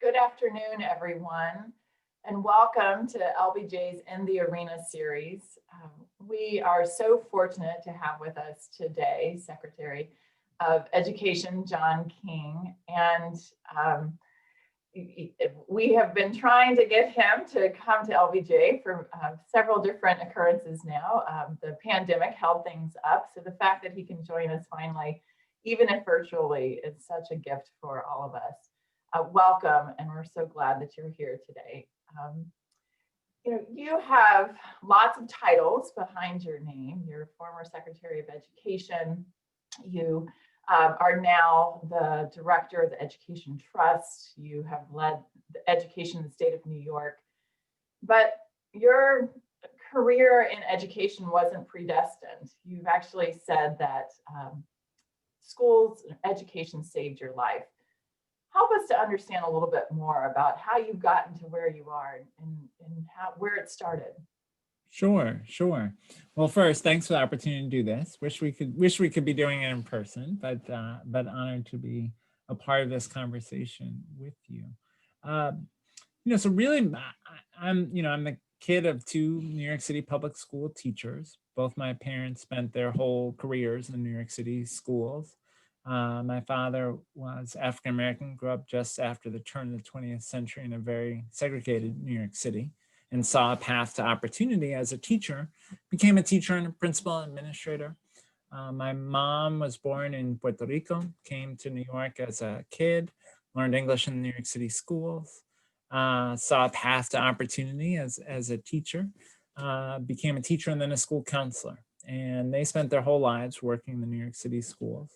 Good afternoon, everyone, and welcome to LBJ's In the Arena series. We are so fortunate to have with us today Secretary of Education John King, and we have been trying to get him to come to LBJ for several different occurrences now. The pandemic held things up, so the fact that he can join us finally, even if virtually, is such a gift for all of us. Welcome, and we're so glad that you're here today. You have lots of titles behind your name. You're former Secretary of Education. You are now the Director of the Education Trust. You have led the education in the state of New York. But your career in education wasn't predestined. You've actually said that schools and education saved your life. Help us to understand a little bit more about how you've gotten to where you are and where it started. Sure. Well, first, thanks for the opportunity to do this. Wish we could be doing it in person, but honored to be a part of this conversation with you. So really, I'm the kid of two New York City public school teachers. Both my parents spent their whole careers in New York City schools. My father was African-American, grew up just after the turn of the 20th century in a very segregated New York City, and saw a path to opportunity as a teacher, became a teacher and a principal administrator. My mom was born in Puerto Rico, came to New York as a kid, learned English in the New York City schools, saw a path to opportunity as a teacher, became a teacher and then a school counselor. And they spent their whole lives working in the New York City schools.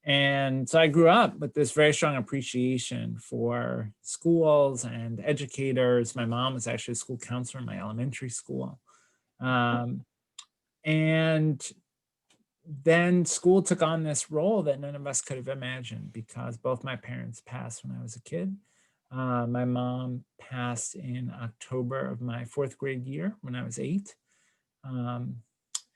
And so I grew up with this very strong appreciation for schools and educators. My mom was actually a school counselor in my elementary school. And then school took on this role that none of us could have imagined because both my parents passed when I was a kid. My mom passed in October of my 4th grade year when I was 8.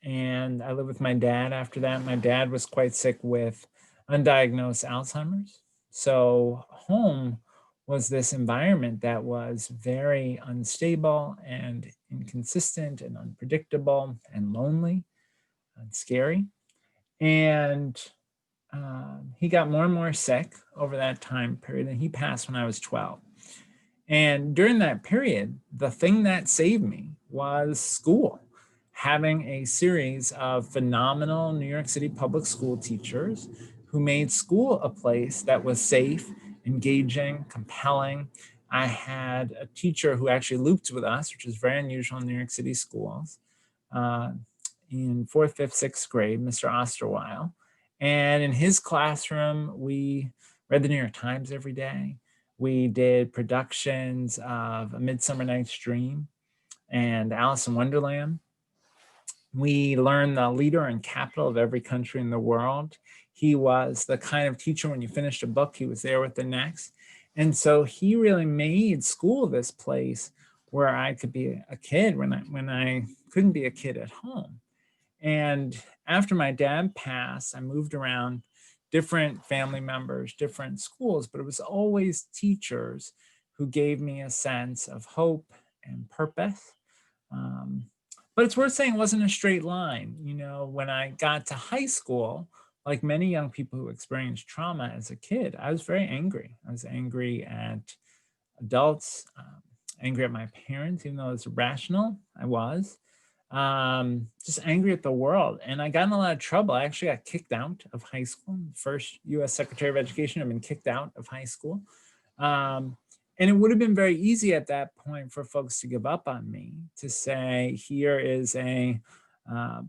And I lived with my dad after that. My dad was quite sick with undiagnosed Alzheimer's. So home was this environment that was very unstable and inconsistent and unpredictable and lonely and scary. And he got more and more sick over that time period, and he passed when I was 12. And during that period, the thing that saved me was school. Having a series of phenomenal New York City public school teachers who made school a place that was safe, engaging, compelling. I had a teacher who actually looped with us, which is very unusual in New York City schools, in 4th, 5th, 6th grade, Mr. Osterweil. And in his classroom, we read the New York Times every day. We did productions of A Midsummer Night's Dream and Alice in Wonderland. We learned the leader and capital of every country in the world. He was the kind of teacher, when you finished a book, he was there with the next. And so he really made school this place where I could be a kid when I couldn't be a kid at home. And after my dad passed, I moved around different family members, different schools, but it was always teachers who gave me a sense of hope and purpose. But it's worth saying it wasn't a straight line. When I got to high school, like many young people who experienced trauma as a kid, I was very angry. I was angry at adults, angry at my parents, even though it was rational, I was. Just angry at the world. And I got in a lot of trouble. I actually got kicked out of high school. First U.S. Secretary of Education, I've been kicked out of high school. And it would have been very easy at that point for folks to give up on me, to say, here is a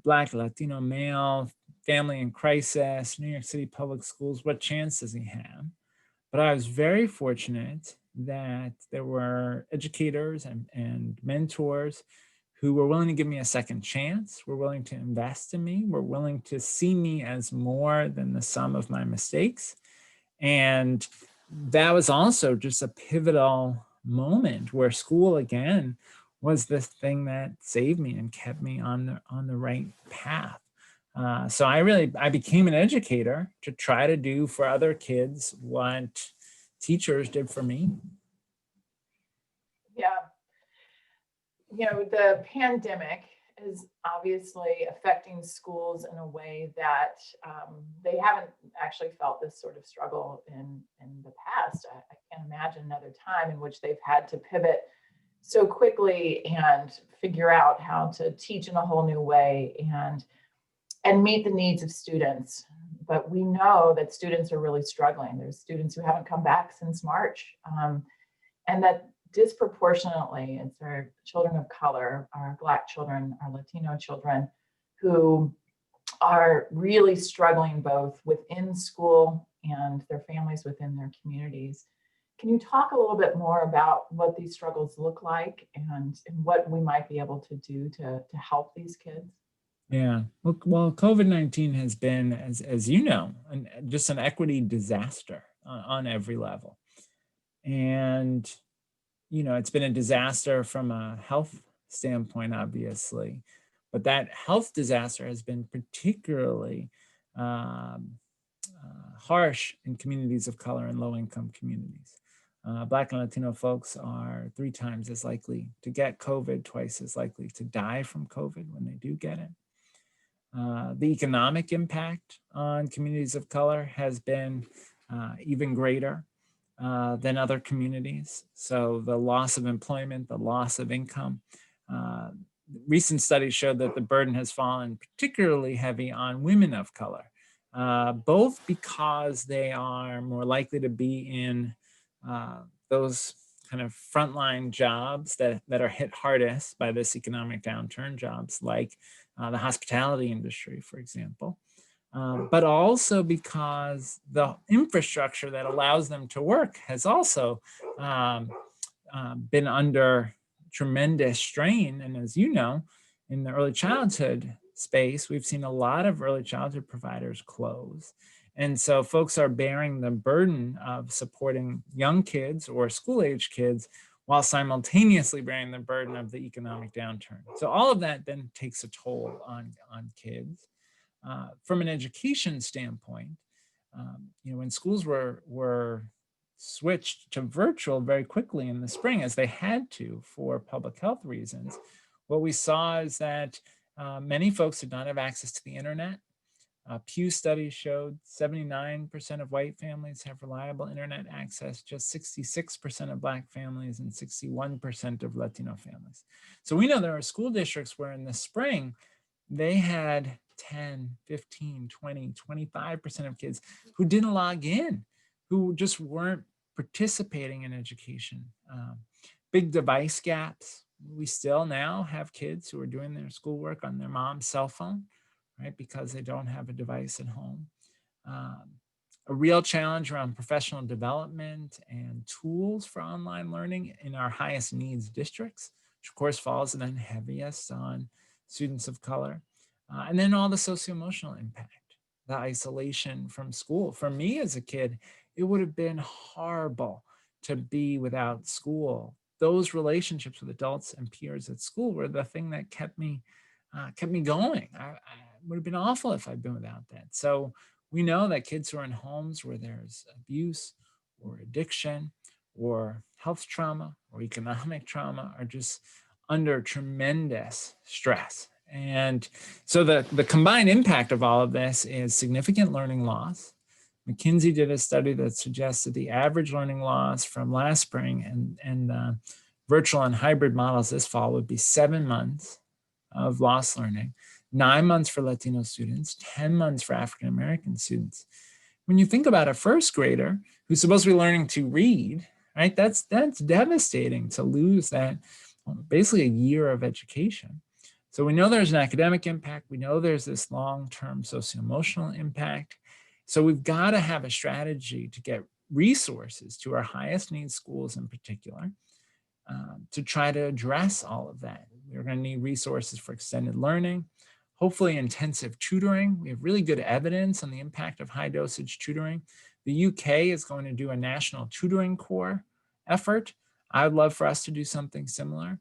Black Latino male, family in crisis, New York City public schools, what chance does he have? But I was very fortunate that there were educators and mentors who were willing to give me a second chance, were willing to invest in me, were willing to see me as more than the sum of my mistakes. And that was also just a pivotal moment where school, again, was the thing that saved me and kept me on the right path. So I became an educator to try to do for other kids what teachers did for me. the pandemic is obviously affecting schools in a way that they haven't actually felt this sort of struggle in the past. I can't imagine another time in which they've had to pivot so quickly and figure out how to teach in a whole new way and meet the needs of students. But we know that students are really struggling. There's students who haven't come back since March, and that disproportionately it's our children of color, our Black children, our Latino children, who are really struggling both within school and their families within their communities. Can you talk a little bit more about what these struggles look like and what we might be able to do to help these kids? Yeah, well, COVID-19 has been, as you know, just an equity disaster on every level. And, it's been a disaster from a health standpoint, obviously, but that health disaster has been particularly harsh in communities of color and low-income communities. Black and Latino folks are 3 times as likely to get COVID, twice as likely to die from COVID when they do get it. The economic impact on communities of color has been even greater than other communities. So the loss of employment, the loss of income. Recent studies showed that the burden has fallen particularly heavy on women of color, both because they are more likely to be in those kind of frontline jobs that are hit hardest by this economic downturn, jobs like the hospitality industry, for example, but also because the infrastructure that allows them to work has also been under tremendous strain. And as you know, in the early childhood space, we've seen a lot of early childhood providers close. And so folks are bearing the burden of supporting young kids or school-age kids while simultaneously bearing the burden of the economic downturn. So all of that then takes a toll on kids. From an education standpoint, when schools were switched to virtual very quickly in the spring, as they had to for public health reasons, what we saw is that many folks did not have access to the internet. Pew studies showed 79% of white families have reliable internet access, just 66% of Black families and 61% of Latino families. So we know there are school districts where in the spring, they had 10, 15, 20, 25% of kids who didn't log in, who just weren't participating in education. Big device gaps. We still now have kids who are doing their schoolwork on their mom's cell phone, right, because they don't have a device at home. A real challenge around professional development and tools for online learning in our highest needs districts, which of course falls then heaviest on students of color. And then all the socio-emotional impact, the isolation from school. For me as a kid, it would have been horrible to be without school. Those relationships with adults and peers at school were the thing that kept me going. I would have been awful if I'd been without that. So we know that kids who are in homes where there's abuse or addiction or health trauma or economic trauma are just under tremendous stress. And so the combined impact of all of this is significant learning loss. McKinsey did a study that suggests that the average learning loss from last spring and virtual and hybrid models this fall would be 7 months of lost learning, 9 months for Latino students, 10 months for African-American students. When you think about a first grader who's supposed to be learning to read, right, that's devastating to lose that basically a year of education. So we know there's an academic impact. We know there's this long-term socio-emotional impact. So we've got to have a strategy to get resources to our highest needs schools in particular to try to address all of that. We're going to need resources for extended learning, hopefully intensive tutoring. We have really good evidence on the impact of high dosage tutoring. The UK is going to do a national tutoring corps effort. I would love for us to do something similar,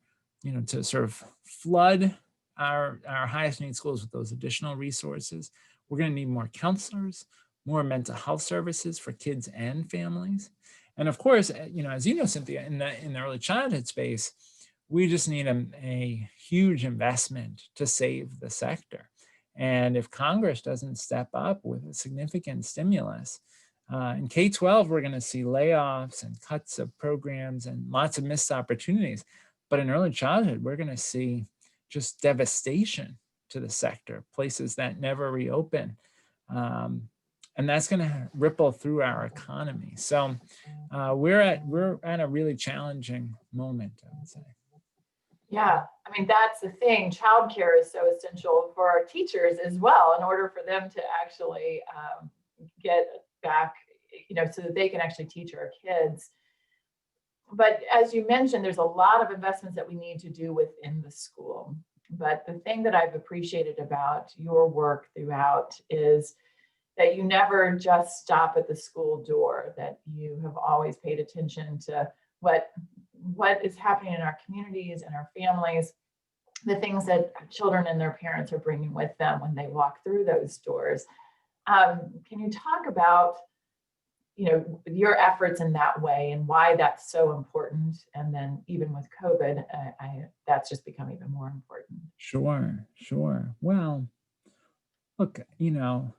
to sort of flood our highest need schools with those additional resources. We're going to need more counselors, more mental health services for kids and families. And of course, as you know, Cynthia, in the early childhood space, We just need a huge investment to save the sector. And if Congress doesn't step up with a significant stimulus, in K-12, we're going to see layoffs and cuts of programs and lots of missed opportunities. But in early childhood, we're going to see just devastation to the sector, places that never reopen. And that's going to ripple through our economy. So we're at a really challenging moment, I would say. Yeah, I mean, that's the thing. Childcare is so essential for our teachers as well, in order for them to actually get back, so that they can actually teach our kids. But as you mentioned, there's a lot of investments that we need to do within the school. But the thing that I've appreciated about your work throughout is that you never just stop at the school door, that you have always paid attention to what is happening in our communities and our families, the things that children and their parents are bringing with them when they walk through those doors. Can you talk about, your efforts in that way and why that's so important? And then even with COVID, that's just become even more important. Sure. Well, look, there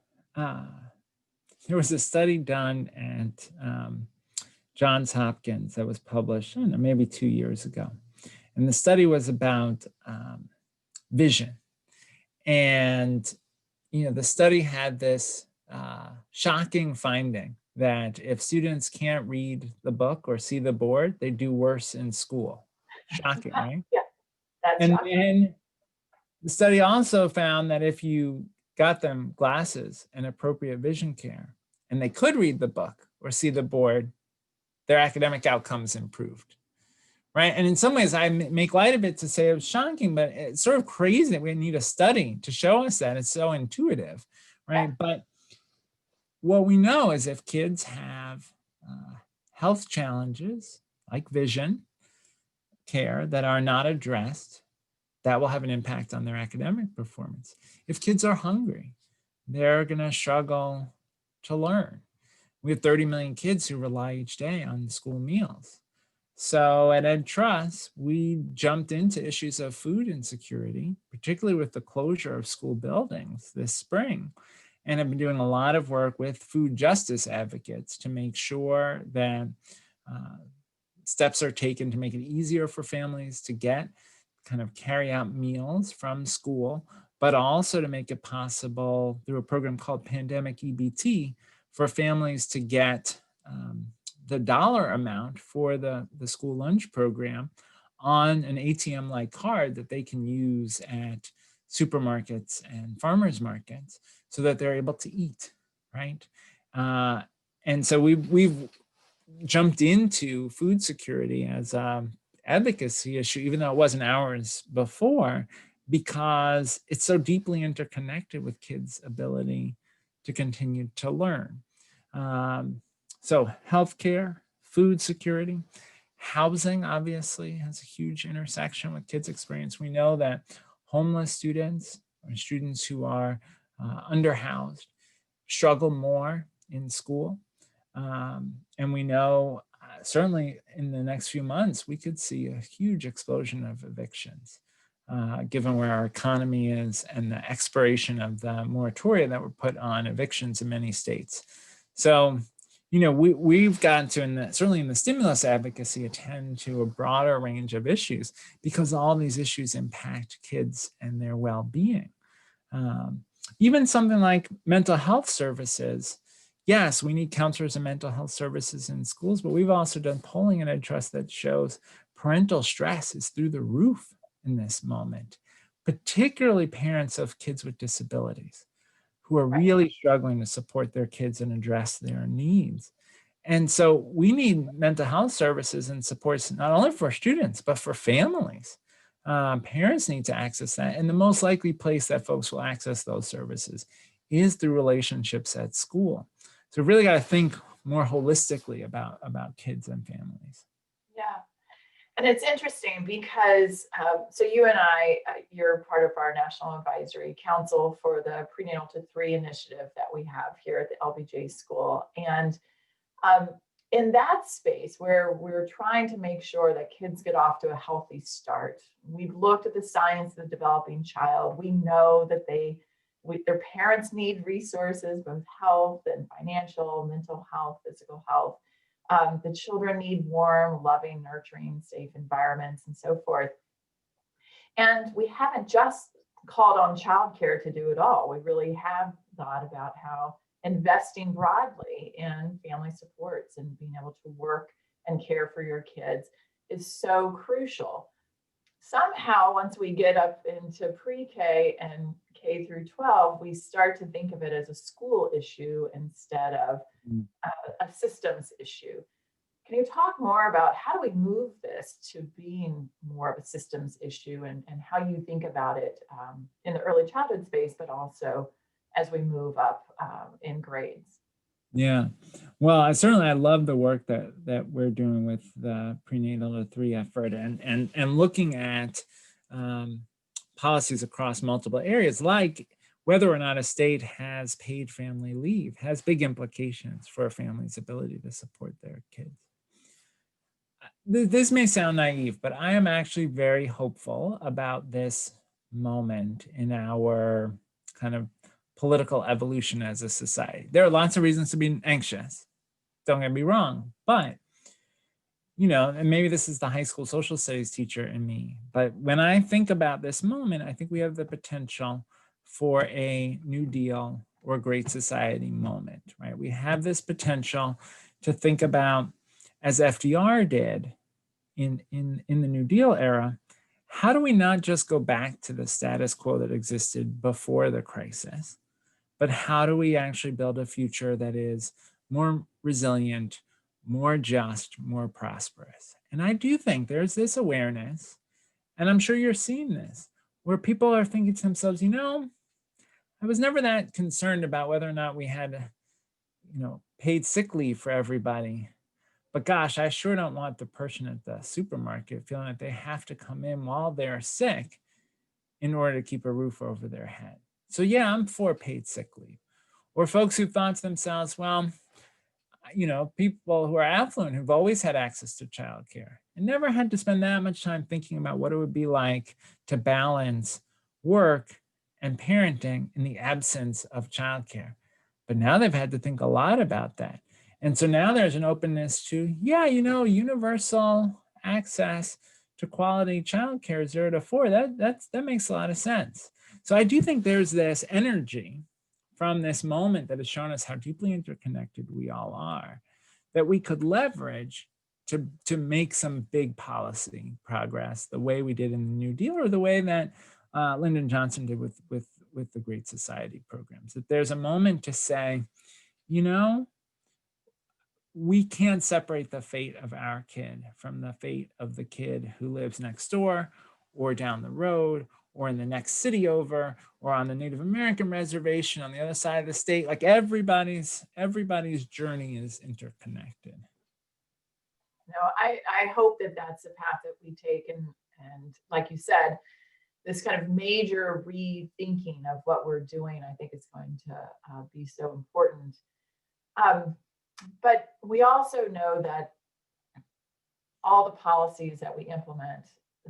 was a study done at Johns Hopkins that was published, I don't know, maybe 2 years ago. And the study was about vision. And, the study had this shocking finding that if students can't read the book or see the board, they do worse in school. Shocking, right? Yeah, that's And shocking. then the study also found that if you got them glasses and appropriate vision care, and they could read the book or see the board, their academic outcomes improved, right? And in some ways, I make light of it to say it was shocking, but it's sort of crazy that we need a study to show us that. It's so intuitive, right? Yeah. But what we know is if kids have health challenges like vision care that are not addressed, that will have an impact on their academic performance. If kids are hungry, they're going to struggle to learn. We have 30 million kids who rely each day on school meals. So at Ed Trust, we jumped into issues of food insecurity, particularly with the closure of school buildings this spring, and have been doing a lot of work with food justice advocates to make sure that steps are taken to make it easier for families to get kind of carry out meals from school, but also to make it possible through a program called Pandemic EBT for families to get the dollar amount for the school lunch program on an ATM-like card that they can use at supermarkets and farmers markets so that they're able to eat, right? And so we've jumped into food security as an advocacy issue, even though it wasn't ours before, because it's so deeply interconnected with kids' ability to continue to learn. So healthcare, food security, housing obviously has a huge intersection with kids' experience. We know that homeless students or students who are underhoused struggle more in school. And we know certainly in the next few months, we could see a huge explosion of evictions, given where our economy is and the expiration of the moratoria that were put on evictions in many states. So, we've gotten to, certainly in the stimulus advocacy, attend to a broader range of issues because all these issues impact kids and their well-being. Even something like mental health services. Yes, we need counselors and mental health services in schools, but we've also done polling at Ed Trust that shows parental stress is through the roof in this moment, particularly parents of kids with disabilities who are really struggling to support their kids and address their needs. And so we need mental health services and supports not only for students, but for families. Parents need to access that. And the most likely place that folks will access those services is through relationships at school. So we've really got to think more holistically about kids and families. Yeah. And it's interesting because, so you and I, you're part of our National Advisory Council for the Prenatal-to-3 initiative that we have here at the LBJ School. And, in that space where we're trying to make sure that kids get off to a healthy start, we've looked at the science of the developing child. We know that their parents need resources, both health and financial, mental health, physical health. The children need warm, loving, nurturing, safe environments, and so forth. And we haven't just called on childcare to do it all. We really have thought about how investing broadly in family supports and being able to work and care for your kids is so crucial. Somehow, once we get up into pre-K and K through 12, we start to think of it as a school issue instead of a systems issue. Can you talk more about how do we move this to being more of a systems issue, and how you think about it in the early childhood space, but also as we move up in grades? Yeah, well, I love the work that we're doing with the Prenatal-to-3 effort, and looking at policies across multiple areas, like whether or not a state has paid family leave has big implications for a family's ability to support their kids. This may sound naive, but I am actually very hopeful about this moment in our kind of political evolution as a society. There are lots of reasons to be anxious, don't get me wrong, but and maybe this is the high school social studies teacher in me, but when I think about this moment, I think we have the potential for a New Deal or Great Society moment, right? We have this potential to think about, as FDR did in the New Deal era, how do we not just go back to the status quo that existed before the crisis, but how do we actually build a future that is more resilient, more just, more prosperous? And I do think there's this awareness, and I'm sure you're seeing this, where people are thinking to themselves, I was never that concerned about whether or not we had, paid sick leave for everybody. But gosh, I sure don't want the person at the supermarket feeling that they have to come in while they're sick in order to keep a roof over their head. So yeah, I'm for paid sick leave. Or folks who thought to themselves, well, people who are affluent who've always had access to childcare and never had to spend that much time thinking about what it would be like to balance work and parenting in the absence of childcare. But now they've had to think a lot about that. And so now there's an openness to, universal access to quality childcare 0 to 4. That makes a lot of sense. So I do think there's this energy from this moment that has shown us how deeply interconnected we all are, that we could leverage to make some big policy progress, the way we did in the New Deal, or the way that Lyndon Johnson did with the Great Society programs. That there's a moment to say, we can't separate the fate of our kid from the fate of the kid who lives next door or down the road or in the next city over or on the Native American reservation on the other side of the state. Like everybody's journey is interconnected. I hope that that's the path that we take. And like you said, this kind of major rethinking of what we're doing, I think is going to be so important. But we also know that all the policies that we implement,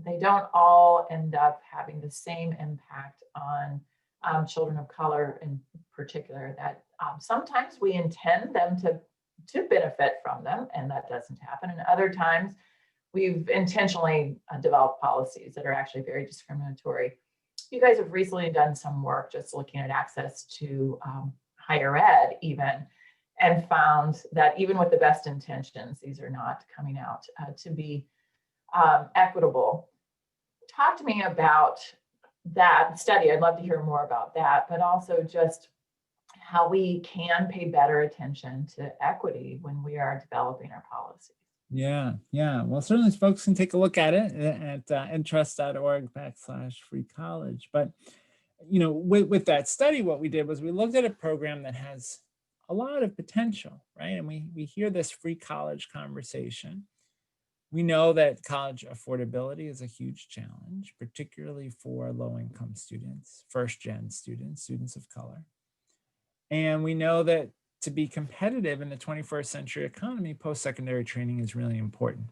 they don't all end up having the same impact on children of color in particular, that sometimes we intend them to benefit from them, and that doesn't happen. And other times we've intentionally developed policies that are actually very discriminatory. You guys have recently done some work just looking at access to higher ed even, and found that even with the best intentions, these are not coming out to be equitable. Talk to me about that study. I'd love to hear more about that, but also just how we can pay better attention to equity when we are developing our policies. Yeah. Well, certainly folks can take a look at it at ntrust.org/free college. But, with that study, what we did was we looked at a program that has a lot of potential, right? And we hear this free college conversation. We know that college affordability is a huge challenge, particularly for low-income students, first-gen students of color. And we know that to be competitive in the 21st century economy, post-secondary training is really important.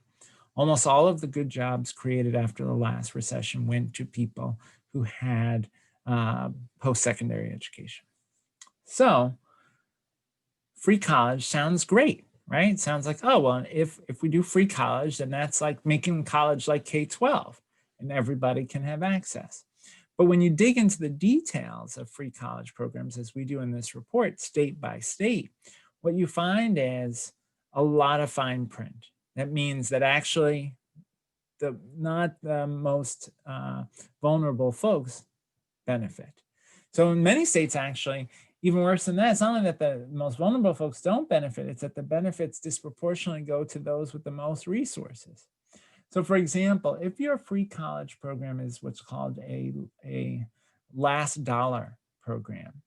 Almost all of the good jobs created after the last recession went to people who had post-secondary education. So free college sounds great, right? It sounds like, oh, well, if we do free college, then that's like making college like K-12 and everybody can have access. But when you dig into the details of free college programs, as we do in this report, state by state, what you find is a lot of fine print. That means that actually not the most vulnerable folks benefit. So in many states, actually, even worse than that, it's not only that the most vulnerable folks don't benefit, it's that the benefits disproportionately go to those with the most resources. So for example, if your free college program is what's called a last dollar program,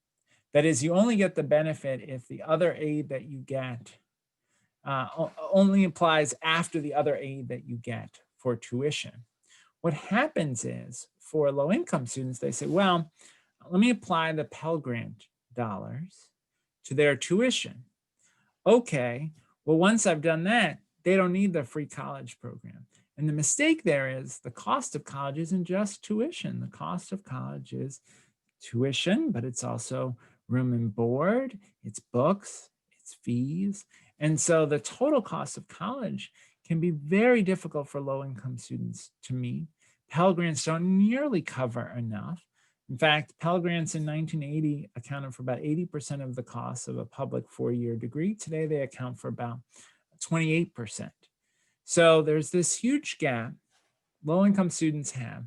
that is, you only get the benefit if the other aid that you get only applies after the other aid that you get for tuition. What happens is, for low-income students, they say, well, let me apply the Pell Grant dollars to their tuition. Okay, well, once I've done that, they don't need the free college program. And the mistake there is the cost of college isn't just tuition. The cost of college is tuition, but it's also room and board, it's books, it's fees. And so the total cost of college can be very difficult for low-income students to meet. Pell Grants don't nearly cover enough. In fact, Pell Grants in 1980 accounted for about 80% of the cost of a public four-year degree. Today, they account for about 28%. So there's this huge gap low-income students have.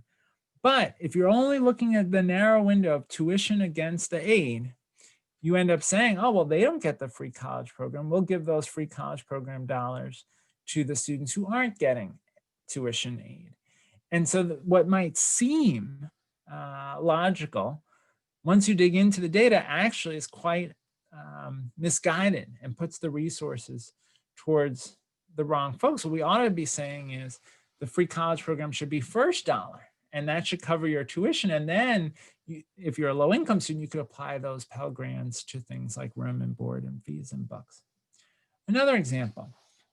But if you're only looking at the narrow window of tuition against the aid, you end up saying, oh, well, they don't get the free college program. We'll give those free college program dollars to the students who aren't getting tuition aid. And so what might seem logical, once you dig into the data, actually is quite misguided and puts the resources towards the wrong folks. What we ought to be saying is the free college program should be first dollar, and that should cover your tuition. And then if you're a low income student, you could apply those Pell Grants to things like room and board and fees and books. Another example,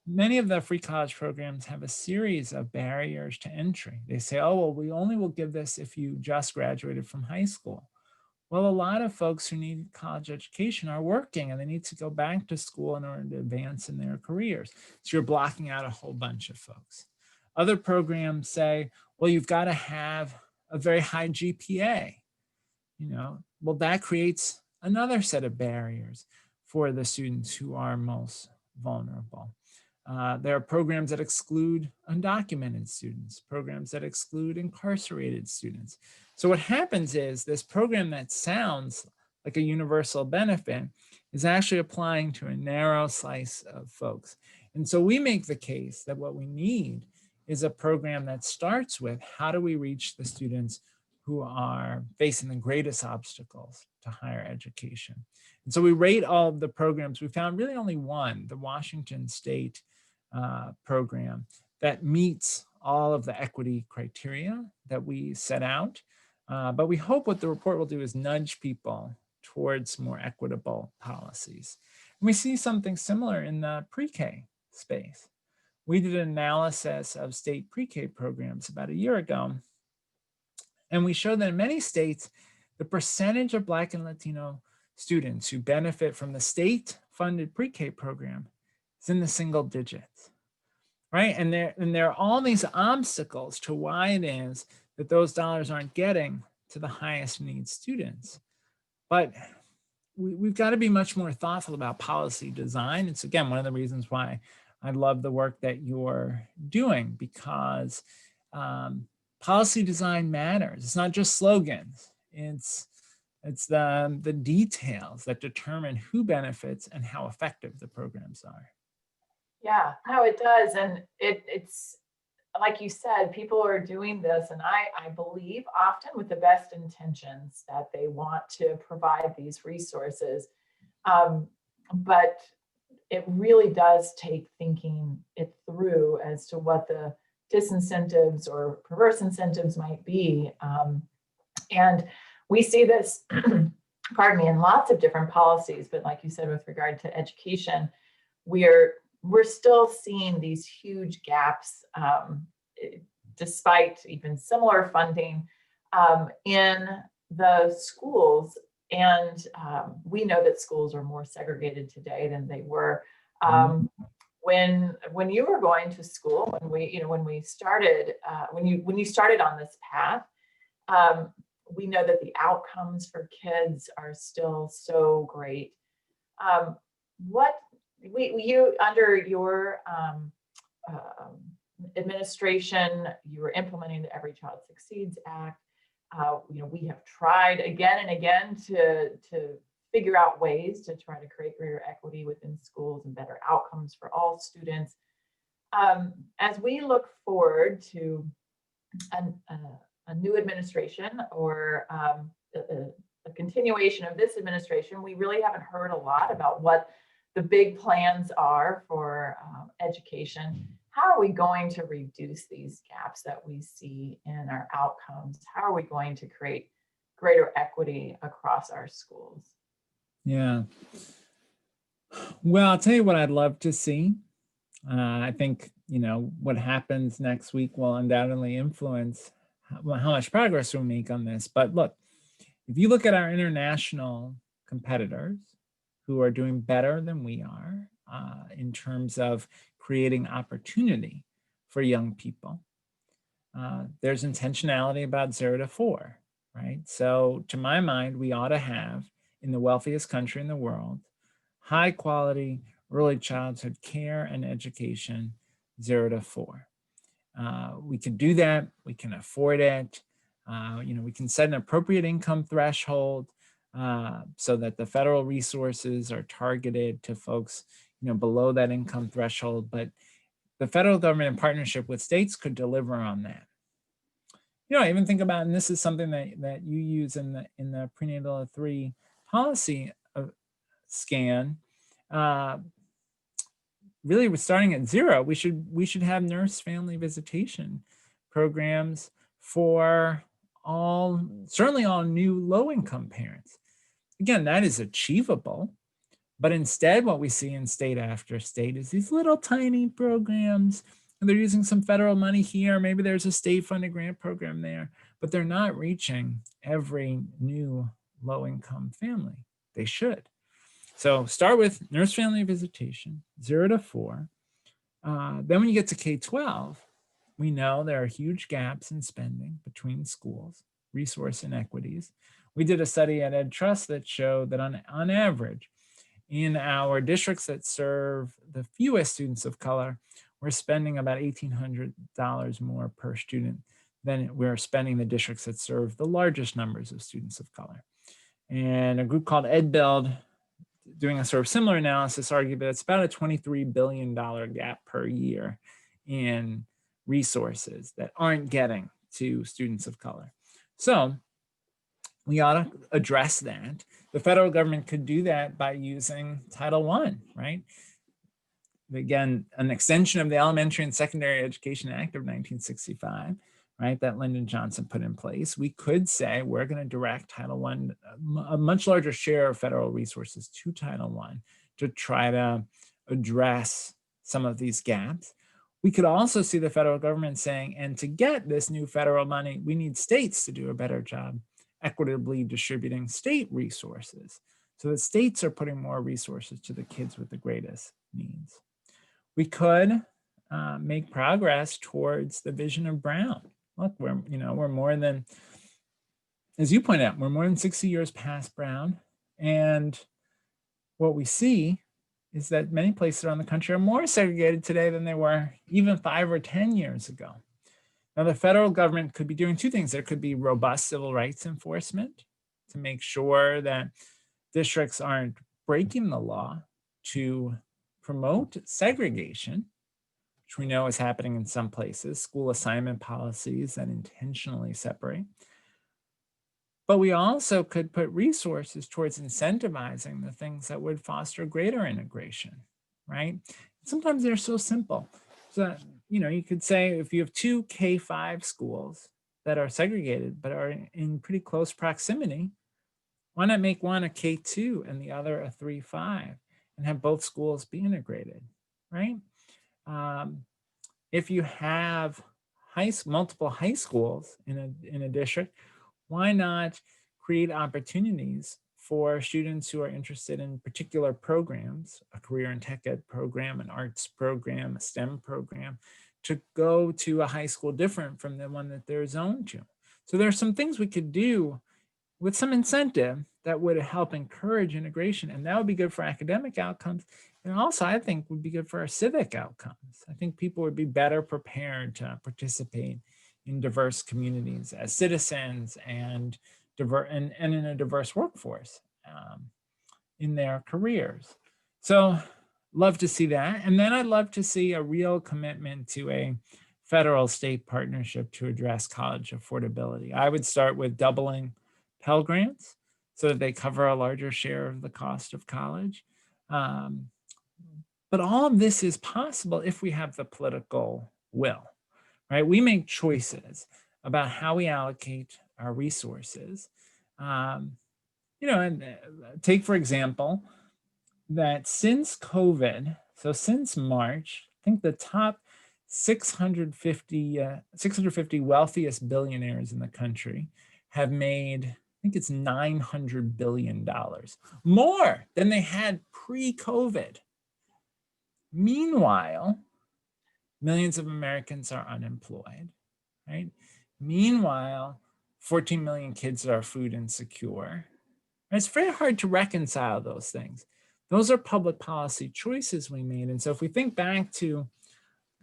many of the free college programs have a series of barriers to entry. They say, oh, well, we only will give this if you just graduated from high school. Well, a lot of folks who need college education are working and they need to go back to school in order to advance in their careers. So you're blocking out a whole bunch of folks. Other programs say, well, you've got to have a very high GPA. Well, that creates another set of barriers for the students who are most vulnerable. There are programs that exclude undocumented students, programs that exclude incarcerated students. So what happens is this program that sounds like a universal benefit is actually applying to a narrow slice of folks. And so we make the case that what we need is a program that starts with how do we reach the students who are facing the greatest obstacles to higher education. And so we rate all of the programs. We found really only one, the Washington State program, that meets all of the equity criteria that we set out. But we hope what the report will do is nudge people towards more equitable policies. And we see something similar in the pre-K space. We did an analysis of state pre-K programs about a year ago, and we showed that in many states, the percentage of Black and Latino students who benefit from the state-funded pre-K program is in the single digits, right? And there are all these obstacles to why it is that those dollars aren't getting to the highest need students. But we've got to be much more thoughtful about policy design. It's, again, one of the reasons why I love the work that you're doing, because policy design matters. It's not just slogans. It's the details that determine who benefits and how effective the programs are. Yeah, no, it does. And it's like you said, people are doing this, and I believe often with the best intentions that they want to provide these resources. But it really does take thinking it through as to what the disincentives or perverse incentives might be. And we see this pardon me, in lots of different policies, but like you said, with regard to education, we're still seeing these huge gaps, despite even similar funding in the schools. And we know that schools are more segregated today than they were when you were going to school. When we started, when you started on this path. We know that the outcomes for kids are still so great. What you under your administration, you were implementing the Every Child Succeeds Act. We have tried again and again to figure out ways to try to create greater equity within schools and better outcomes for all students. As we look forward to a new administration or a continuation of this administration, we really haven't heard a lot about what the big plans are for education. How are we going to reduce these gaps that we see in our outcomes? How are we going to create greater equity across our schools? Yeah. Well, I'll tell you what I'd love to see. I think, what happens next week will undoubtedly influence how much progress we'll make on this. But look, if you look at our international competitors who are doing better than we are in terms of creating opportunity for young people, there's intentionality about 0 to 4, right? So to my mind, we ought to have, in the wealthiest country in the world, high quality early childhood care and education, 0 to 4. We can do that. We can afford it. We can set an appropriate income threshold so that the federal resources are targeted to folks, below that income threshold. But the federal government in partnership with states could deliver on that. I even think about, and this is something that you use in the Prenatal-to-3 Policy scan. Really, we're starting at 0. We should have nurse family visitation programs for certainly all new low-income parents. Again, that is achievable, but instead what we see in state after state is these little tiny programs, and they're using some federal money here, maybe there's a state-funded grant program there, but they're not reaching every new low-income family. They should. So start with nurse family visitation, 0 to 4. Then when you get to K-12, we know there are huge gaps in spending between schools, resource inequities. We did a study at Ed Trust that showed that on average, in our districts that serve the fewest students of color, we're spending about $1,800 more per student than we're spending the districts that serve the largest numbers of students of color. And a group called EdBuild, doing a sort of similar analysis, argued that it's about a $23 billion gap per year in resources that aren't getting to students of color. So we ought to address that. The federal government could do that by using Title I, right? Again, an extension of the Elementary and Secondary Education Act of 1965, right, that Lyndon Johnson put in place. We could say we're going to direct Title I, a much larger share of federal resources to Title I to try to address some of these gaps. We could also see the federal government saying, and to get this new federal money, we need states to do a better job equitably distributing state resources so that states are putting more resources to the kids with the greatest needs. We could make progress towards the vision of Brown. Look, we're more than, as you point out, we're more than 60 years past Brown. And what we see is that many places around the country are more segregated today than they were even 5 or 10 years ago. Now, the federal government could be doing two things. There could be robust civil rights enforcement to make sure that districts aren't breaking the law to promote segregation, which we know is happening in some places, school assignment policies that intentionally separate. But we also could put resources towards incentivizing the things that would foster greater integration, right? Sometimes they're so simple. So, you could say if you have 2 K-5 schools that are segregated but are in pretty close proximity, Why not make one a K2 and the other a 3-5 and have both schools be integrated, right? If you have multiple high schools in a district, why not create opportunities for students who are interested in particular programs, a career and tech ed program, an arts program, a STEM program, to go to a high school different from the one that they're zoned to. So there are some things we could do with some incentive that would help encourage integration, and that would be good for academic outcomes. And also, I think would be good for our civic outcomes. I think people would be better prepared to participate in diverse communities as citizens and in a diverse workforce in their careers. So love to see that. And then I'd love to see a real commitment to a federal state partnership to address college affordability. I would start with doubling Pell Grants so that they cover a larger share of the cost of college. But all of this is possible if we have the political will, right? We make choices about how we allocate our resources. And take, for example, that since COVID, so since March, I think the top 650 wealthiest billionaires in the country have made, I think it's $900 billion, more than they had pre-COVID. Meanwhile, millions of Americans are unemployed, right? Meanwhile, 14 million kids are food insecure. It's very hard to reconcile those things. Those are public policy choices we made. And so if we think back to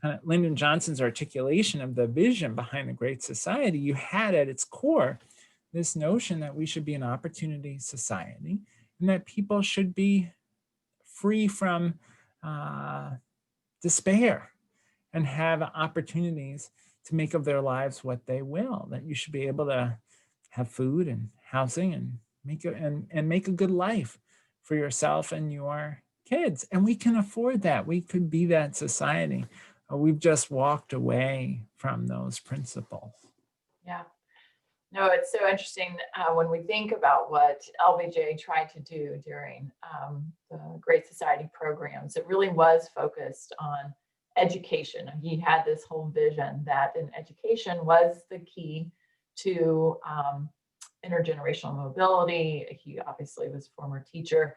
kind of Lyndon Johnson's articulation of the vision behind the Great Society, you had at its core this notion that we should be an opportunity society and that people should be free from despair and have opportunities to make of their lives what they will, that you should be able to have food and housing and make a good life for yourself and your kids. And we can afford that. We could be that society. We've just walked away from those principles. Yeah. No, it's so interesting when we think about what LBJ tried to do during the Great Society programs. It really was focused on education. He had this whole vision that in education was the key to intergenerational mobility. He obviously was a former teacher.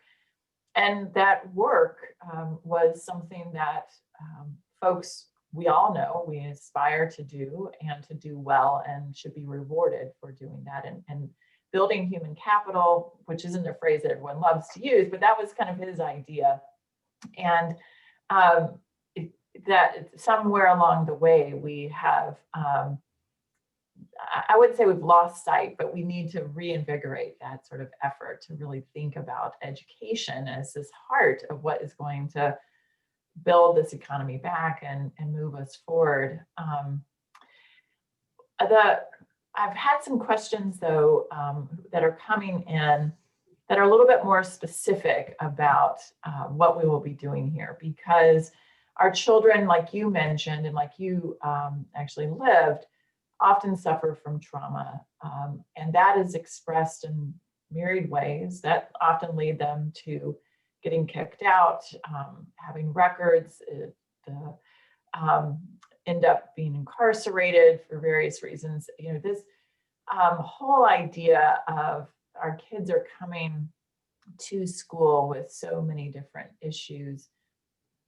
And that work was something that folks, we all know, we aspire to do and to do well and should be rewarded for doing that. And building human capital, which isn't a phrase that everyone loves to use, but that was kind of his idea. And that somewhere along the way, we have, I wouldn't say we've lost sight, but we need to reinvigorate that sort of effort to really think about education as this heart of what is going to build this economy back and move us forward. I've had some questions though that are coming in that are a little bit more specific about what we will be doing here, because our children, like you mentioned and like you actually lived, often suffer from trauma, and that is expressed in myriad ways that often lead them to getting kicked out, having records, end up being incarcerated for various reasons. You know, this whole idea of our kids are coming to school with so many different issues.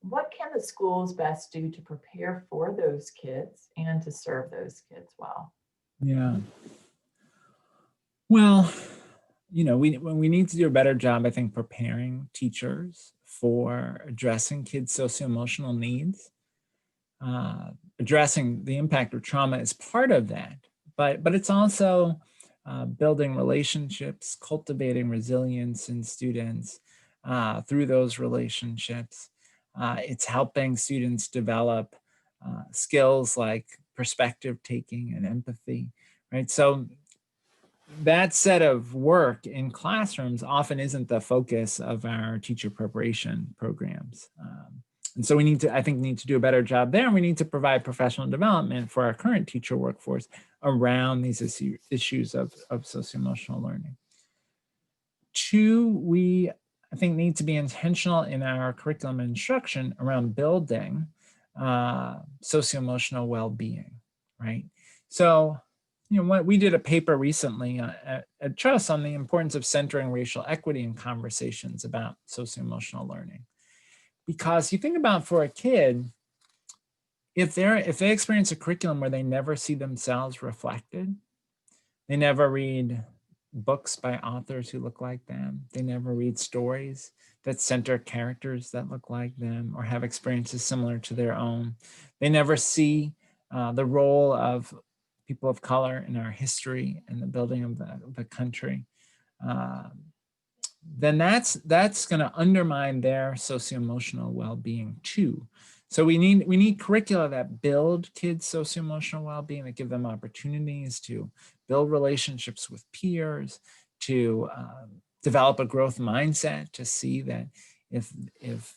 What can the schools best do to prepare for those kids and to serve those kids well? Yeah. Well, you know, we need to do a better job, I think, preparing teachers for addressing kids' socio-emotional needs. Addressing the impact of trauma is part of that, but it's also building relationships, cultivating resilience in students through those relationships. It's helping students develop skills like perspective taking and empathy, right? So that set of work in classrooms often isn't the focus of our teacher preparation programs. And so we need to do a better job there, and we need to provide professional development for our current teacher workforce around these issues of socio-emotional learning. Two, we, I think, need to be intentional in our curriculum instruction around building socio-emotional well-being, right? So, you know, we did a paper recently at Trust on the importance of centering racial equity in conversations about socio-emotional learning. Because you think about, for a kid, if they experience a curriculum where they never see themselves reflected, they never read books by authors who look like them, they never read stories that center characters that look like them or have experiences similar to their own, they never see the role of people of color in our history and the building of the country, then that's going to undermine their socio-emotional well-being too. So we need curricula that build kids' socio-emotional well-being, that give them opportunities to build relationships with peers, to develop a growth mindset, to see that if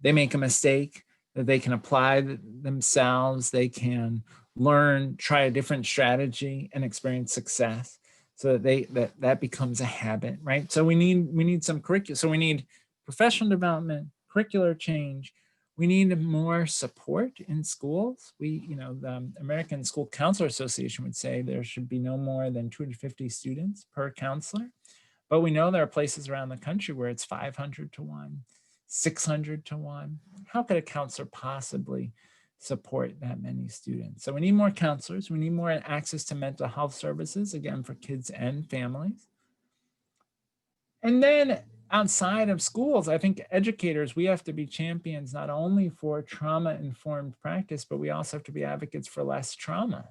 they make a mistake, that they can apply themselves, they can learn, try a different strategy and experience success, so that that becomes a habit, right? So we need some curriculum. So we need professional development, curricular change. We need more support in schools. You know, the American School Counselor Association would say there should be no more than 250 students per counselor. But we know there are places around the country where it's 500 to 1, 600 to 1. How could a counselor possibly support that many students? So we need more counselors. We need more access to mental health services, again, for kids and families. And then outside of schools, I think educators, we have to be champions not only for trauma-informed practice, but we also have to be advocates for less trauma,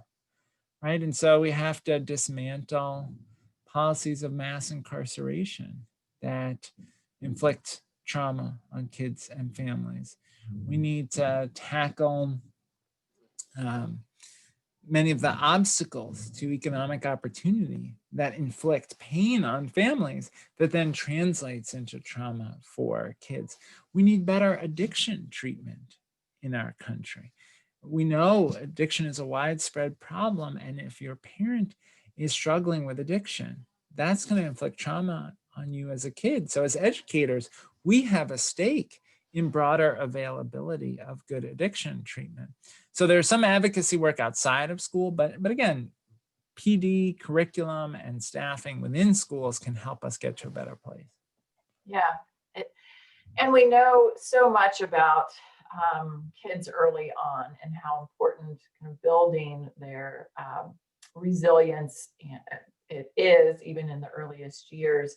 right? And so we have to dismantle policies of mass incarceration that inflict trauma on kids and families. We need to tackle many of the obstacles to economic opportunity that inflict pain on families that then translates into trauma for kids. We need better addiction treatment in our country. We know addiction is a widespread problem, and if your parent is struggling with addiction, that's going to inflict trauma on you as a kid. So as educators, we have a stake in broader availability of good addiction treatment. So there's some advocacy work outside of school, but again, PD, curriculum, and staffing within schools can help us get to a better place. Yeah, and we know so much about kids early on and how important kind of building their resilience it is, even in the earliest years.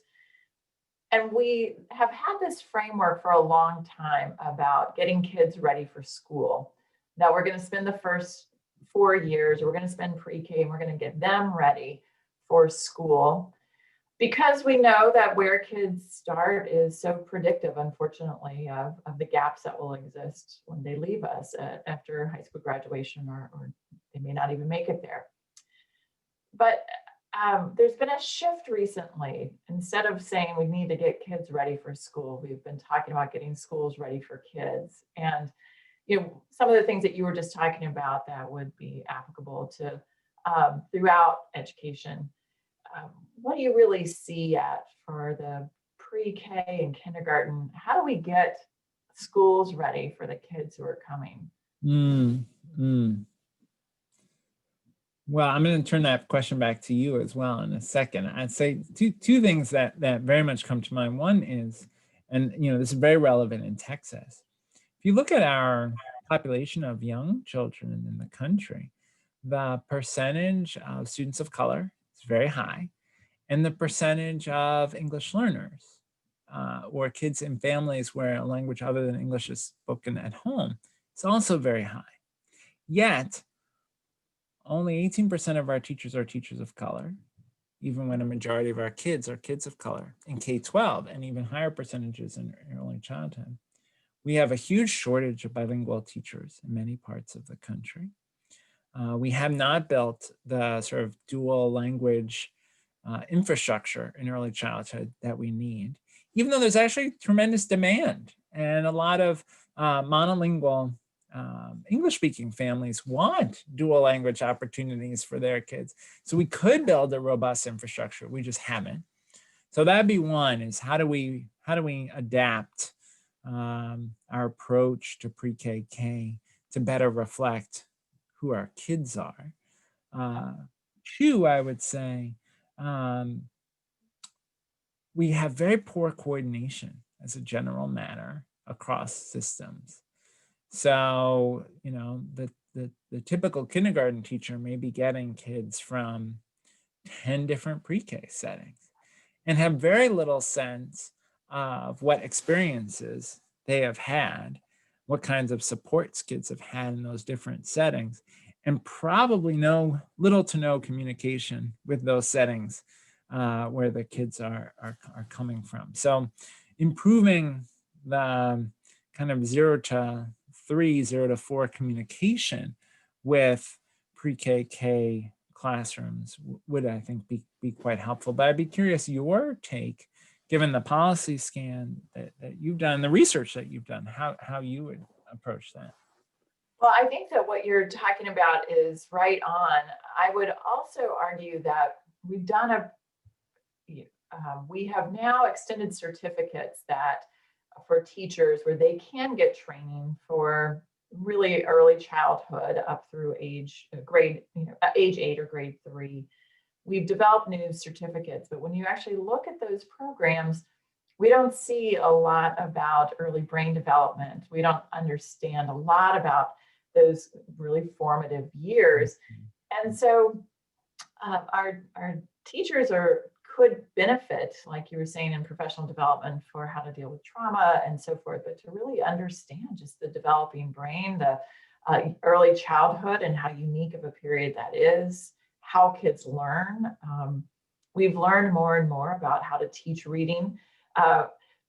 And we have had this framework for a long time about getting kids ready for school, that we're going to spend the first 4 years, or we're going to spend pre-K, and we're going to get them ready for school, because we know that where kids start is so predictive, unfortunately, of the gaps that will exist when they leave us after high school graduation, or they may not even make it there. But there's been a shift recently. Instead of saying we need to get kids ready for school, we've been talking about getting schools ready for kids. And you know, some of the things that you were just talking about that would be applicable to throughout education. What do you really see for the pre-K and kindergarten? How do we get schools ready for the kids who are coming? Well, I'm going to turn that question back to you as well in a second. I'd say two things that very much come to mind. One is, and you know, this is very relevant in Texas. If you look at our population of young children in the country, the percentage of students of color is very high, and the percentage of English learners or kids in families where a language other than English is spoken at home is also very high. Yet, only 18% of our teachers are teachers of color, even when a majority of our kids are kids of color in K-12, and even higher percentages in early childhood. We have a huge shortage of bilingual teachers in many parts of the country. We have not built the sort of dual language infrastructure in early childhood that we need, even though there's actually tremendous demand, and a lot of monolingual English-speaking families want dual language opportunities for their kids. So we could build a robust infrastructure. We just haven't. So that'd be one, is how do we adapt our approach to pre-K to better reflect who our kids are. Two, I would say, we have very poor coordination as a general matter across systems. So, you know, the typical kindergarten teacher may be getting kids from 10 different pre-K settings and have very little sense of what experiences they have had, what kinds of supports kids have had in those different settings, and probably little to no communication with those settings where the kids are coming from. So improving the kind of 0 to 3, 0 to 4 communication with pre-K classrooms would, I think, be quite helpful. But I'd be curious your take, given the policy scan that you've done, the research that you've done, how you would approach that. Well, I think that what you're talking about is right on. I would also argue that we've done we have now extended certificates that for teachers where they can get training for really early childhood up through age 8 or grade 3. We've developed new certificates, but when you actually look at those programs, we don't see a lot about early brain development. We don't understand a lot about those really formative years. And so our teachers could benefit, like you were saying, in professional development for how to deal with trauma and so forth, but to really understand just the developing brain, the early childhood and how unique of a period that is, how kids learn. We've learned more and more about how to teach reading.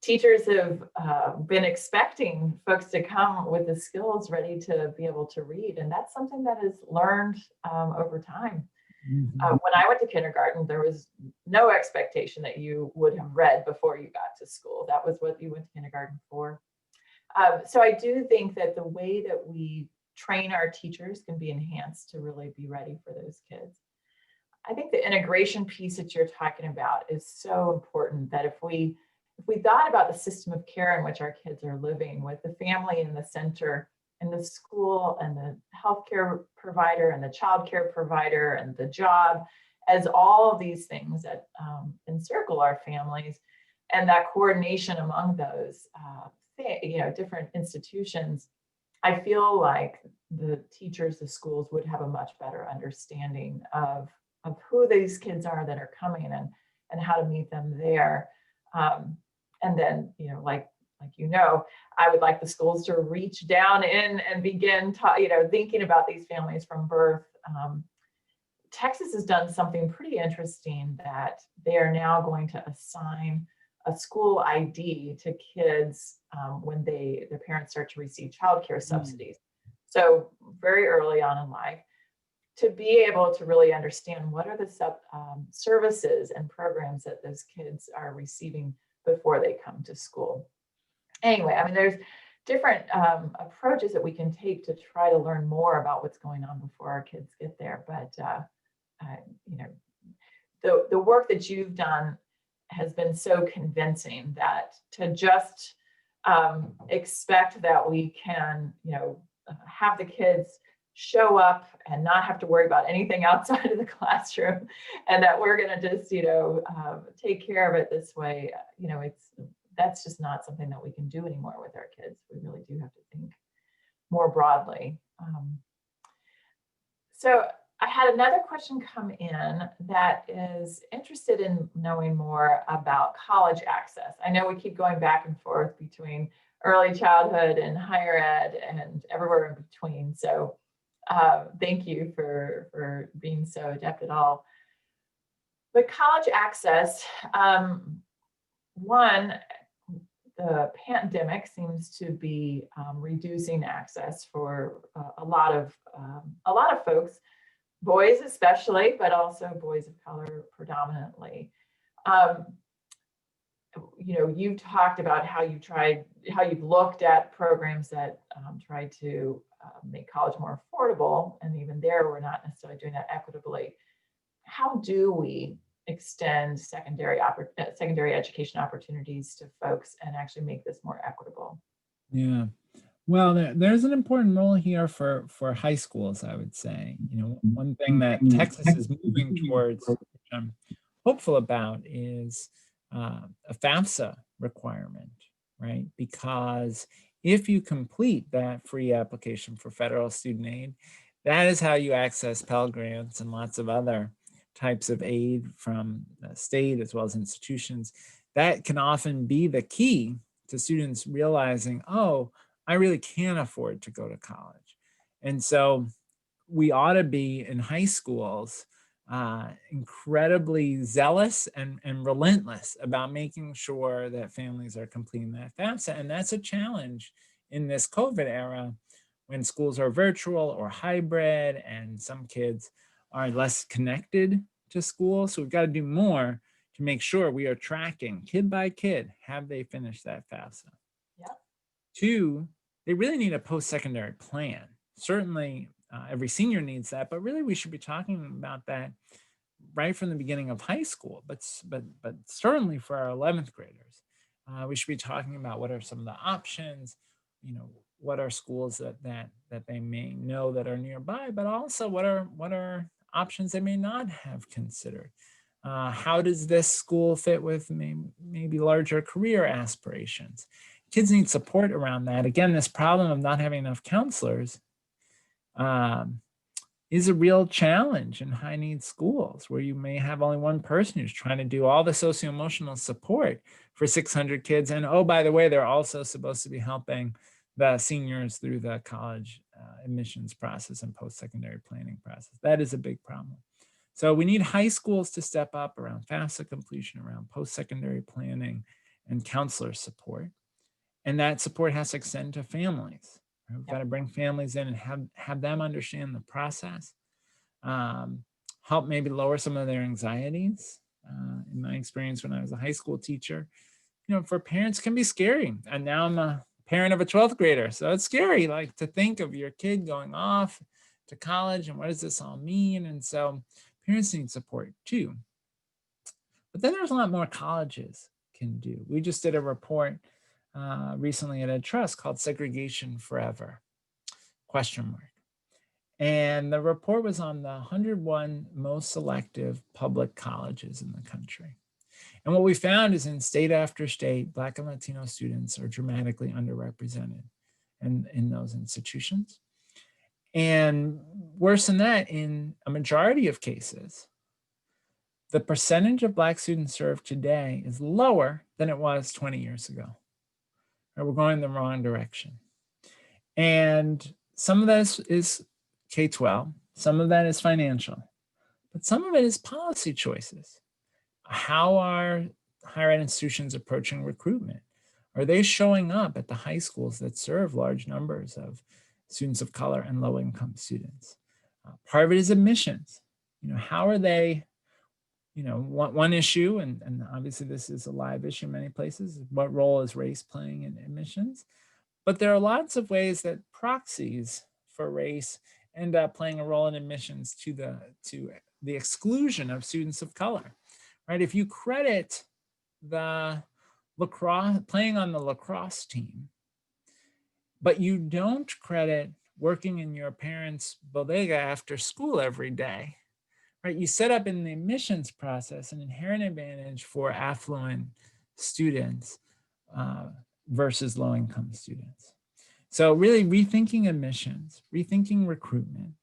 Teachers have been expecting folks to come with the skills ready to be able to read, and that's something that is learned over time. When I went to kindergarten, there was no expectation that you would have read before you got to school. That was what you went to kindergarten for. So I do think that the way that we train our teachers can be enhanced to really be ready for those kids. I think the integration piece that you're talking about is so important, that if we thought about the system of care in which our kids are living, with the family in the center, and the school and the healthcare provider and the childcare provider and the job, as all of these things that encircle our families, and that coordination among those different institutions, I feel like the teachers, the schools would have a much better understanding of who these kids are that are coming and how to meet them there. And then, I would like the schools to reach down in and begin thinking about these families from birth. Texas has done something pretty interesting, that they are now going to assign a school ID to kids when their parents start to receive childcare subsidies. So very early on in life, to be able to really understand what are the services and programs that those kids are receiving before they come to school. Anyway, I mean, there's different approaches that we can take to try to learn more about what's going on before our kids get there. But the work that you've done has been so convincing, that to just expect that we can, have the kids show up and not have to worry about anything outside of the classroom, and that we're going to just, take care of it this way, that's just not something that we can do anymore with our kids. We really do have to think more broadly. So I had another question come in that is interested in knowing more about college access. I know we keep going back and forth between early childhood and higher ed and everywhere in between. So thank you for being so adept at all. But college access, the pandemic seems to be reducing access for a lot of folks, boys especially, but also boys of color predominantly. You've talked about how you've looked at programs that try to make college more affordable, and even there, we're not necessarily doing that equitably. How do we extend secondary education opportunities to folks and actually make this more equitable. Yeah. Well, there's an important role here for high schools, I would say. You know, one thing that Texas is moving towards, which I'm hopeful about, is a FAFSA requirement, right? Because if you complete that free application for federal student aid, that is how you access Pell Grants and lots of other types of aid from the state as well as institutions. That can often be the key to students realizing, oh, I really can't afford to go to college. And so we ought to be in high schools incredibly zealous and relentless about making sure that families are completing that FAFSA. And that's a challenge in this COVID era when schools are virtual or hybrid and some kids are less connected to school. So we've got to do more to make sure we are tracking kid by kid, have they finished that FAFSA? Yeah. 2, they really need a post-secondary plan. Certainly every senior needs that, but really we should be talking about that right from the beginning of high school, but certainly for our 11th graders. We should be talking about what are some of the options, you know, what are schools that they may know that are nearby, but also what are options they may not have considered. How does this school fit with maybe larger career aspirations? Kids need support around that. Again, this problem of not having enough counselors is a real challenge in high need schools where you may have only one person who's trying to do all the socio-emotional support for 600 kids. And oh, by the way, they're also supposed to be helping the seniors through the college admissions process and post-secondary planning process. That is a big problem. So we need high schools to step up around FAFSA completion, around post-secondary planning and counselor support. And that support has to extend to families. Right? We've got to bring families in and have them understand the process, help maybe lower some of their anxieties. In my experience when I was a high school teacher, you know, for parents can be scary. And now I'm a parent of a 12th grader. So it's scary, like to think of your kid going off to college and what does this all mean? And so parents need support too. But then there's a lot more colleges can do. We just did a report recently at Ed Trust called Segregation Forever, ? And the report was on the 101 most selective public colleges in the country. And what we found is in state after state, Black and Latino students are dramatically underrepresented in those institutions. And worse than that, in a majority of cases, the percentage of Black students served today is lower than it was 20 years ago. We're going in the wrong direction. And some of that is K-12, some of that is financial, but some of it is policy choices. How are higher ed institutions approaching recruitment? Are they showing up at the high schools that serve large numbers of students of color and low-income students? Part of it is admissions. You know, how are they, you know, one issue, and obviously this is a live issue in many places, what role is race playing in admissions? But there are lots of ways that proxies for race end up playing a role in admissions to the exclusion of students of color, right? If you credit the lacrosse, playing on the lacrosse team, but you don't credit working in your parents' bodega after school every day, right? You set up in the admissions process an inherent advantage for affluent students versus low-income students. So really rethinking admissions, rethinking recruitment,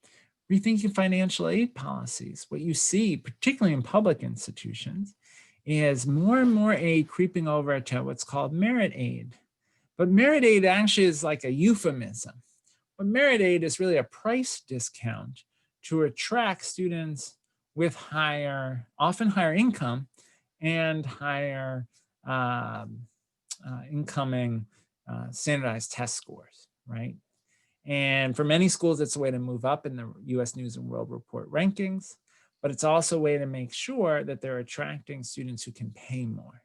rethinking financial aid policies. What you see, particularly in public institutions, is more and more aid creeping over to what's called merit aid. But merit aid actually is like a euphemism. But merit aid is really a price discount to attract students with higher, often higher income and higher incoming standardized test scores, right? And for many schools, it's a way to move up in the US News and World Report rankings, but it's also a way to make sure that they're attracting students who can pay more,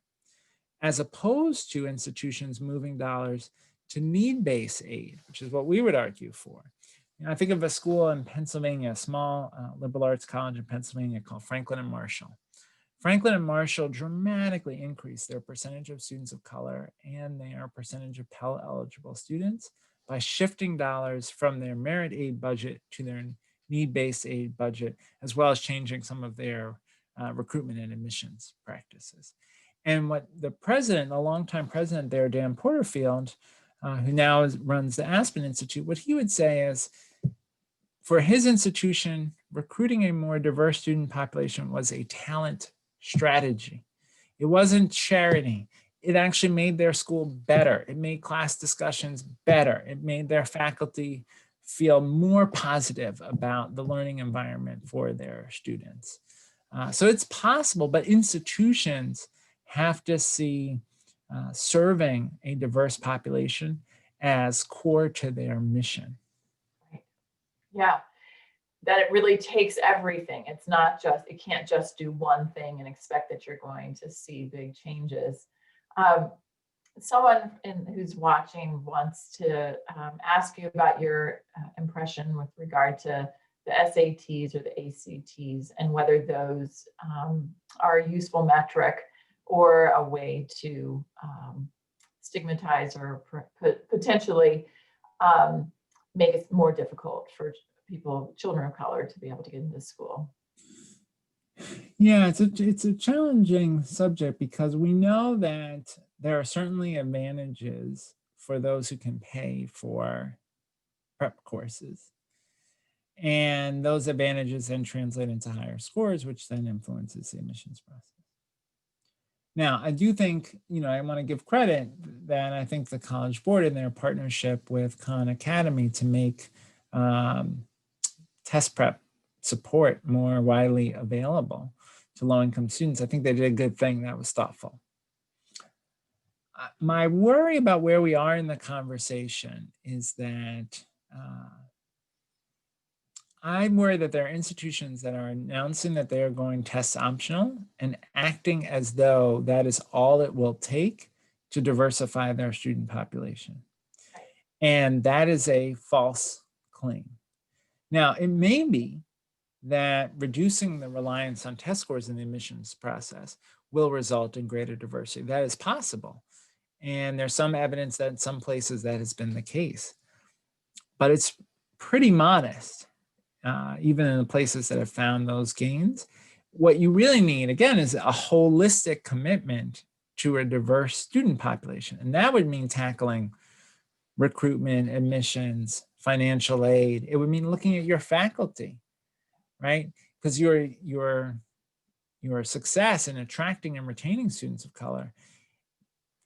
as opposed to institutions moving dollars to need-based aid, which is what we would argue for. You know, I think of a school in Pennsylvania, a small liberal arts college in Pennsylvania called Franklin and Marshall. Franklin and Marshall dramatically increased their percentage of students of color and their percentage of Pell eligible students by shifting dollars from their merit aid budget to their need-based aid budget, as well as changing some of their recruitment and admissions practices. And what the president, the longtime president there, Dan Porterfield, who now runs the Aspen Institute, what he would say is, for his institution, recruiting a more diverse student population was a talent strategy. It wasn't charity. It actually made their school better. It made class discussions better. It made their faculty feel more positive about the learning environment for their students. So it's possible, but institutions have to see serving a diverse population as core to their mission. Right. Yeah, that it really takes everything. It's not just, it can't just do one thing and expect that you're going to see big changes. Someone who's watching wants to ask you about your impression with regard to the SATs or the ACTs and whether those are a useful metric or a way to stigmatize or potentially make it more difficult for people, children of color, to be able to get into school. Yeah, it's a challenging subject because we know that there are certainly advantages for those who can pay for prep courses. And those advantages then translate into higher scores, which then influences the admissions process. Now, I do think, I want to give credit that I think the College Board in their partnership with Khan Academy to make test prep support more widely available to low-income students. I think they did a good thing that was thoughtful. My worry about where we are in the conversation is that I'm worried that there are institutions that are announcing that they are going test optional and acting as though that is all it will take to diversify their student population. And that is a false claim. Now, it may be that reducing the reliance on test scores in the admissions process will result in greater diversity. That is possible. And there's some evidence that in some places that has been the case. But it's pretty modest, even in the places that have found those gains. What you really need, again, is a holistic commitment to a diverse student population. And that would mean tackling recruitment, admissions, financial aid. It would mean looking at your faculty, right? Because your success in attracting and retaining students of color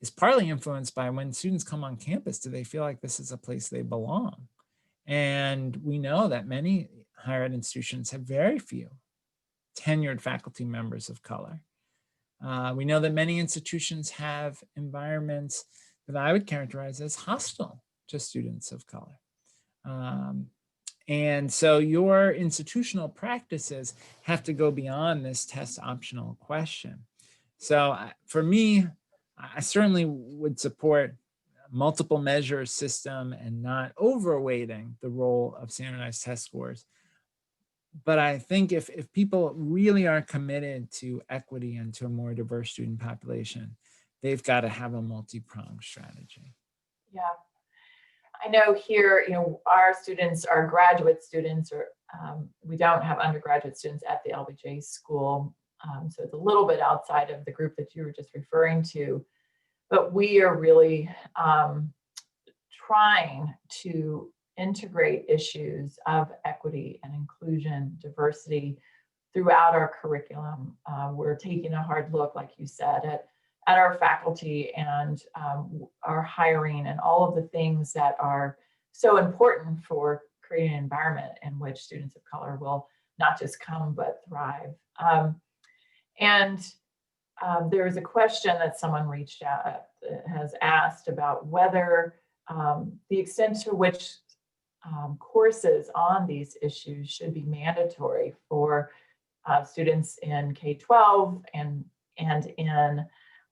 is partly influenced by when students come on campus, do they feel like this is a place they belong? And we know that many higher ed institutions have very few tenured faculty members of color. We know that many institutions have environments that I would characterize as hostile to students of color. And so your institutional practices have to go beyond this test optional question. So for me, I certainly would support multiple measure system and not overweighting the role of standardized test scores. But I think if people really are committed to equity and to a more diverse student population, they've got to have a multi-pronged strategy. Yeah. I know here, our students are graduate students, or we don't have undergraduate students at the LBJ School. So it's a little bit outside of the group that you were just referring to. But we are really trying to integrate issues of equity and inclusion, diversity throughout our curriculum. We're taking a hard look, like you said, at our faculty and our hiring and all of the things that are so important for creating an environment in which students of color will not just come, but thrive. There was a question that someone reached out, has asked about whether the extent to which courses on these issues should be mandatory for students in K-12 and in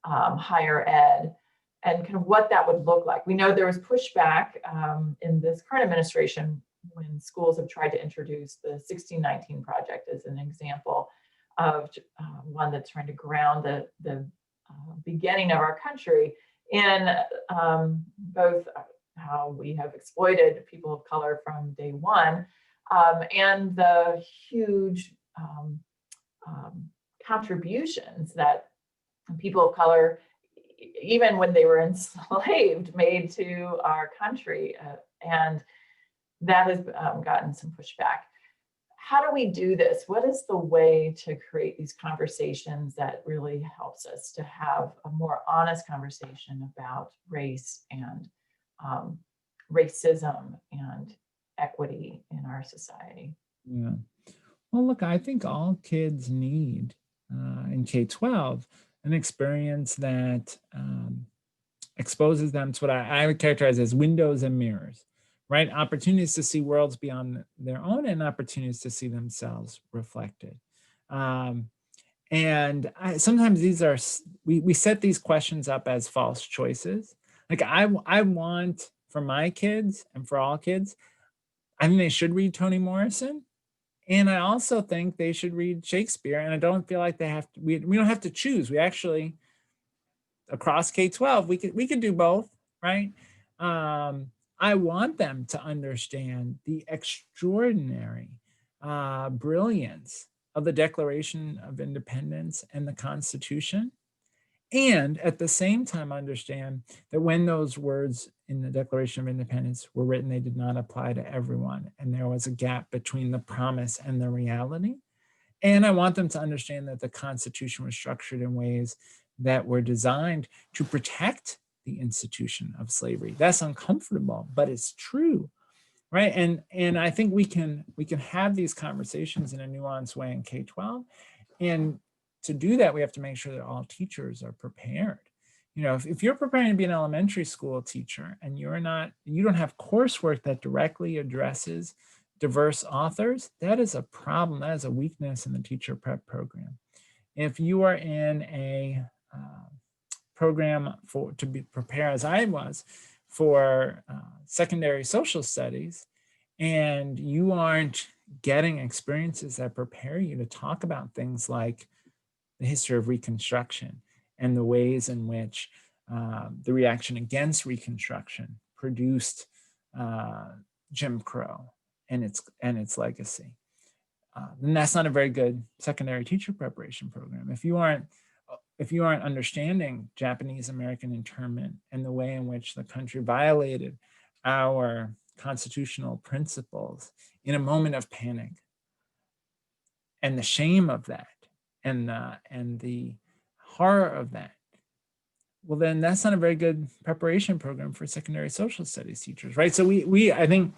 higher ed, and kind of what that would look like. We know there was pushback in this current administration when schools have tried to introduce the 1619 project as an example. of one that's trying to ground the beginning of our country in both how we have exploited people of color from day one, and the huge contributions that people of color, even when they were enslaved, made to our country. And that has gotten some pushback. How do we do this? What is the way to create these conversations that really helps us to have a more honest conversation about race and racism and equity in our society? Yeah. Well, look, I think all kids need in K-12 an experience that exposes them to what I would characterize as windows and mirrors, right? Opportunities to see worlds beyond their own and opportunities to see themselves reflected. Sometimes these are, we set these questions up as false choices. Like I want for my kids and for all kids, I think they should read Toni Morrison. And I also think they should read Shakespeare. And I don't feel like they have to, we don't have to choose. We actually, across K-12, we could do both, right? I want them to understand the extraordinary brilliance of the Declaration of Independence and the Constitution. And at the same time, understand that when those words in the Declaration of Independence were written, they did not apply to everyone. And there was a gap between the promise and the reality. And I want them to understand that the Constitution was structured in ways that were designed to protect the institution of slavery. That's uncomfortable, but it's true, right? And I think we can have these conversations in a nuanced way in K-12. And to do that, we have to make sure that all teachers are prepared. You know, if you're preparing to be an elementary school teacher and you don't have coursework that directly addresses diverse authors, that is a problem. That is a weakness in the teacher prep program. If you are in a program to be prepared, as I was, for secondary social studies, and you aren't getting experiences that prepare you to talk about things like the history of Reconstruction and the ways in which the reaction against Reconstruction produced Jim Crow and its legacy, then that's not a very good secondary teacher preparation program. If you aren't understanding Japanese American internment and the way in which the country violated our constitutional principles in a moment of panic, and the shame of that, and the horror of that, well, then that's not a very good preparation program for secondary social studies teachers, right? So I think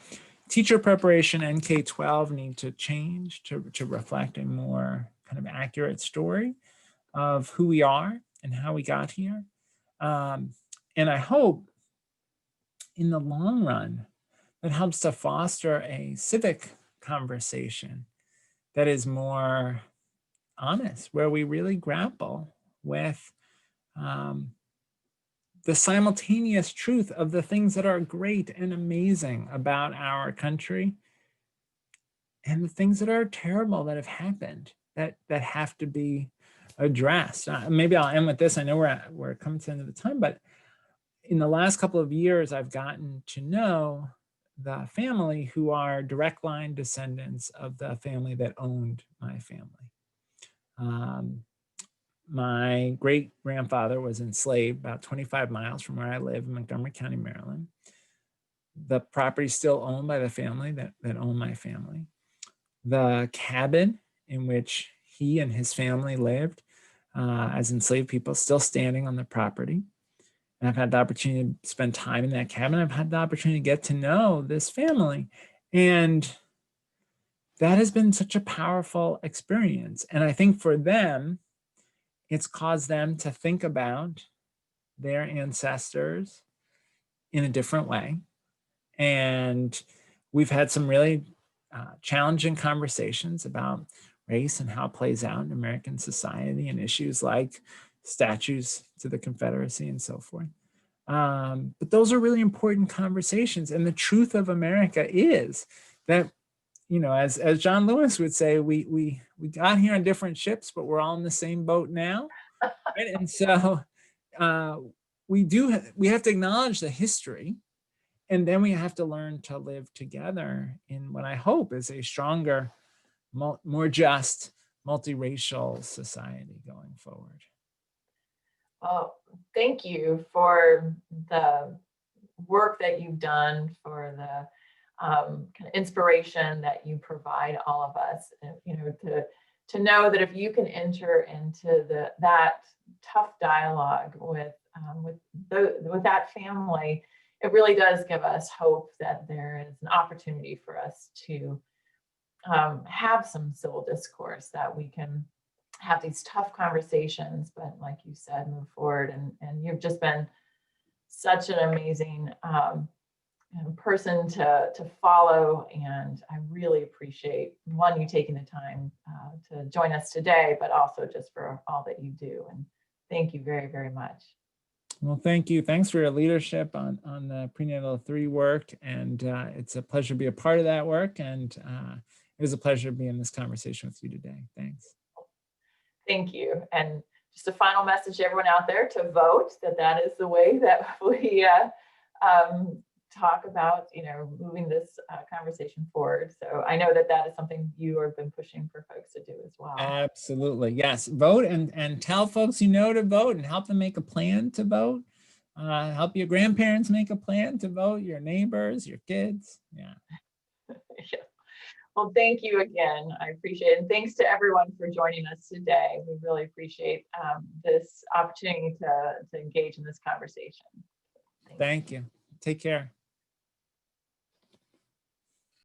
teacher preparation and K-12 need to change to reflect a more kind of accurate story of who we are and how we got here. And I hope in the long run, that helps to foster a civic conversation that is more honest, where we really grapple with the simultaneous truth of the things that are great and amazing about our country and the things that are terrible that have happened that have to be addressed. Maybe I'll end with this. I know we're coming to the end of the time, but in the last couple of years, I've gotten to know the family who are direct line descendants of the family that owned my family. My great grandfather was enslaved about 25 miles from where I live in Montgomery County, Maryland. The property is still owned by the family that owned my family. The cabin in which he and his family lived as enslaved people still standing on the property. And I've had the opportunity to spend time in that cabin. I've had the opportunity to get to know this family. And that has been such a powerful experience. And I think for them, it's caused them to think about their ancestors in a different way. And we've had some really challenging conversations about race and how it plays out in American society and issues like statues to the Confederacy and so forth. But those are really important conversations. And the truth of America is that, you know, as John Lewis would say, we got here on different ships, but we're all in the same boat now. Right? And so we have to acknowledge the history, and then we have to learn to live together in what I hope is a stronger, more just, multiracial society going forward. Well, thank you for the work that you've done, for the kind of inspiration that you provide all of us. You know, to know that if you can enter into that tough dialogue with that family, it really does give us hope that there is an opportunity for us to have some civil discourse, that we can have these tough conversations, but like you said, move forward. And you've just been such an amazing person to follow, and I really appreciate, one, you taking the time to join us today, but also just for all that you do. And thank you very, very much. Well, thank you. Thanks for your leadership on the Prenatal-to-3 work, and it's a pleasure to be a part of that work, and it was a pleasure to be in this conversation with you today. Thanks. Thank you. And just a final message to everyone out there to vote, that is the way that we talk about, you know, moving this conversation forward. So I know that is something you have been pushing for folks to do as well. Absolutely. Yes. Vote, and tell folks you know to vote, and help them make a plan to vote. Help your grandparents make a plan to vote, your neighbors, your kids. Yeah. Yeah. Well, thank you again. I appreciate it. And thanks to everyone for joining us today. We really appreciate this opportunity to engage in this conversation. Thank you. Take care.